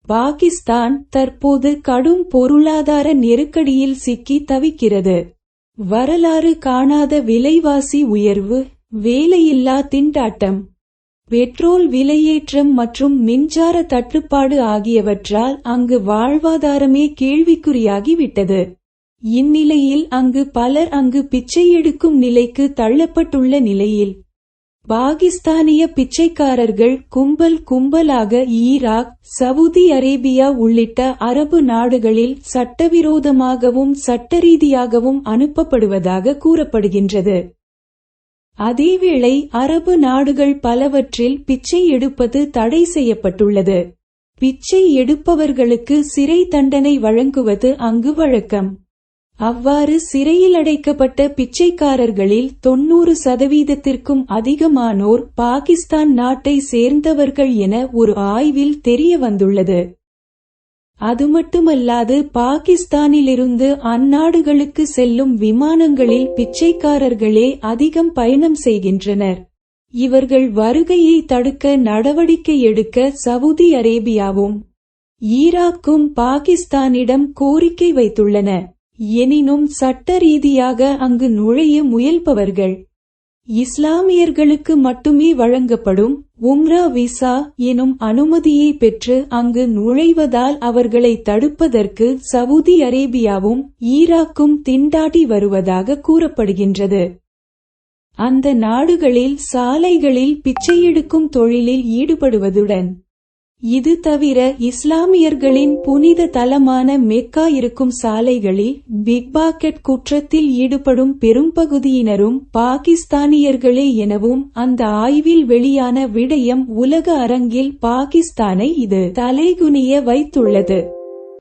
பாகிஸ்தான் தற்போது கடும் பொருளாதார நெருக்கடியில் சிக்கி தவிக்கிறது. வரலாறு காணாத விலைவாசி உயர்வு, வேலையில்லா திண்டாட்டம், பெட்ரோல் விலையேற்றம் மற்றும் மின்சார தட்டுப்பாடு ஆகியவற்றால் அங்கு வாழ்வாதாரமே கேள்விக்குறியாகிவிட்டது. இந்நிலையில் அங்கு பலர் பிச்சை எடுக்கும் நிலைக்கு தள்ளப்பட்டுள்ள நிலையில் பாகிஸ்தானிய பிச்சைக்காரர்கள் கும்பலாக ஈராக், சவுதி அரேபியா உள்ளிட்ட அரபு நாடுகளில் சட்டவிரோதமாகவும் சட்டரீதியாகவும் அனுப்பப்படுவதாக கூறப்படுகின்றது. அதேவேளை அரபு நாடுகள் பலவற்றில் பிச்சை எடுப்பது தடை செய்யப்பட்டுள்ளது. பிச்சை எடுப்பவர்களுக்கு சிறை தண்டனை வழங்குவது அங்கு வழக்கம். அவ்வாறு சிறையில் அடைக்கப்பட்ட பிச்சைக்காரர்களில் 90% அதிகமானோர் பாகிஸ்தான் நாட்டை சேர்ந்தவர்கள் என ஒரு ஆய்வில் தெரிய வந்துள்ளது. அதுமட்டுமல்லாது பாகிஸ்தானிலிருந்து அந்நாடுகளுக்கு செல்லும் விமானங்களில் பிச்சைக்காரர்களே அதிகம் பயணம் செய்கின்றனர். இவர்கள் வருகையை தடுக்க நடவடிக்கை எடுக்க சவுதி அரேபியாவும் ஈராக்கும் பாகிஸ்தானிடம் கோரிக்கை வைத்துள்ளன. எனினும் சட்ட ரீதியாக அங்கு நுழைய முயல்பவர்கள் இஸ்லாமியர்களுக்கு மட்டுமே வழங்கப்படும் உம்ரா விசா எனும் அனுமதியை பெற்று அங்கு நுழைவதால் அவர்களை தடுப்பதற்கு சவுதி அரேபியாவும் ஈராக்கும் திண்டாடி வருவதாக கூறப்படுகின்றது. அந்த நாடுகளில் சாலைகளில் பிச்சையெடுக்கும் தொழிலில் ஈடுபடுவதுடன் இது தவிர இஸ்லாமியர்களின் புனித தலமான மெக்கா இருக்கும் சாலைகளில் பிக்பாக்கெட் குற்றத்தில் ஈடுபடும் பெரும்பகுதியினரும் பாகிஸ்தானியர்களே எனவும் அந்த ஆய்வில் வெளியான விடயம் உலக அரங்கில் பாகிஸ்தானை இது தலைகுனிய வைத்துள்ளது.